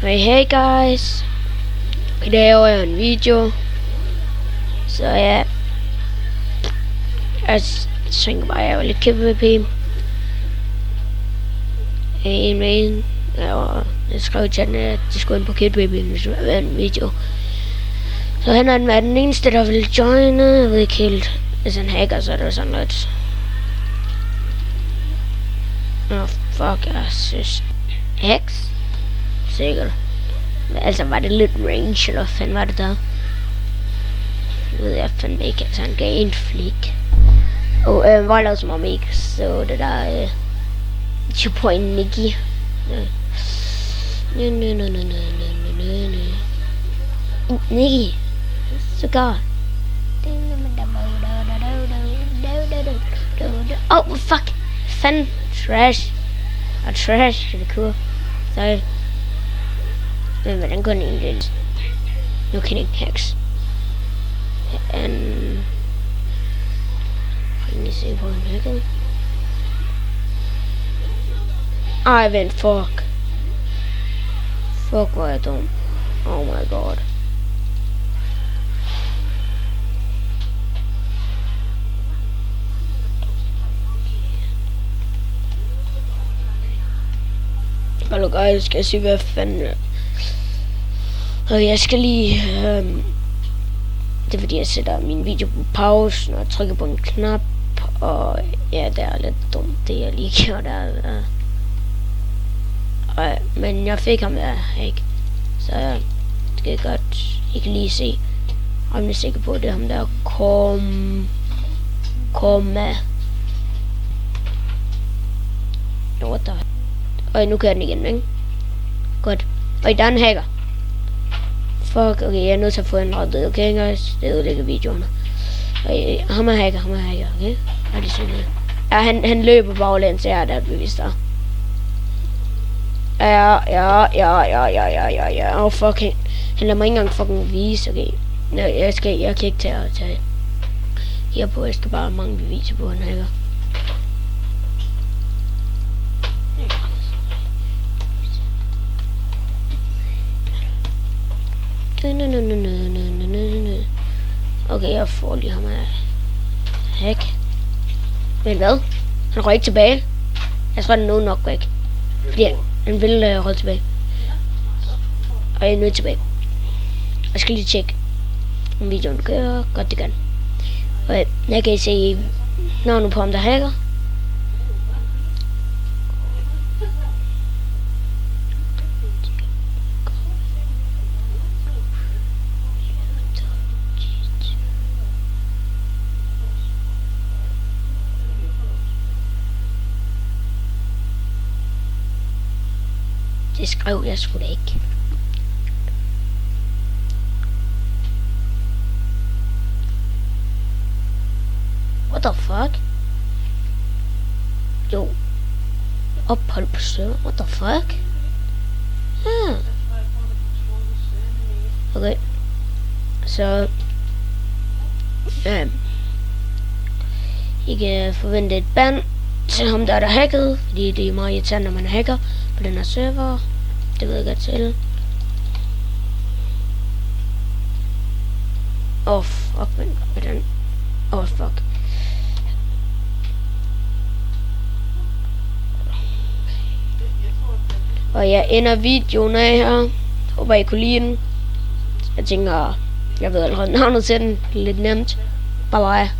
Hey guys, i dag laver jeg en video, så ja, jeg tænker bare, jeg var lidt PvP. En med en, jeg skrev til chatten, at de skulle ind på PvP, hvis det var en video. Så han er den eneste, der ville joine. Jeg ved ikke helt, hvis han hacker, så er det sådan lidt. Fuck, jeg synes Hex? Sikkert. Altså, var det lidt range, eller hvad fanden var det der? Ved jeg fandme ikke, altså han gav en flik. Var lavet som om ikke, så det der 2 point Nicky. Nicky, så godt. Oh, fuck. Fanden, trash. Og trash, det er cool. Sorry. Men hvordan går den egentlig? No kidding, Hex. Kan I se på en hacker? Ej, vent, fuck. Fuck, hvor er jeg dum. Oh my god. Hallo guys, skal jeg sige hvad fanden. Og jeg skal lige det er fordi jeg sætter min video på pause, når jeg trykker på en knap. Og ja, det er lidt dumt det jeg lige gjorde der. Men jeg fik ham der, ikke? Så jeg skal godt, I kan lige se, om jeg er sikker på, det er ham der komma. What the. Og nu kører den igen, ikke? Godt. Og der er en hacker. Fuck, okay, jeg er nødt til at få en rettet, okay guys? Det ødelægger videoerne. Ham er hacker, okay? Er det sådan noget? Ja, han løber baglæns, jeg er der bevidst der. Ja. Oh fuck, han lader mig ikke engang fucking vise, okay? Jeg kan ikke tage her på, jeg skal bare mange beviser på, han hacker. Okay, jeg får lige ham af hack. Men hvad? Han røg ikke tilbage. Jeg tror, han er nok væk. Fordi han vil røge tilbage. Og jeg er nødt tilbage. Jeg skal lige tjekke, om videoen kører. Godt, det kan. Og jeg kan se navnet på ham, der hacker. Det skrev jeg sgu da ikke. What the fuck? Jo. Ophold på server. What the fuck? Okay. Så I kan forvente et ban til ham der hacket, fordi det er meget irriterende, når man hacker på den her server. Det ved jeg godt til. Fuck, men hvordan? Fuck. Og jeg ender videoen af her. Håber I kunne lide den. Jeg tænker, jeg ved allerede navnet til den. Lidt nemt. Bye bye.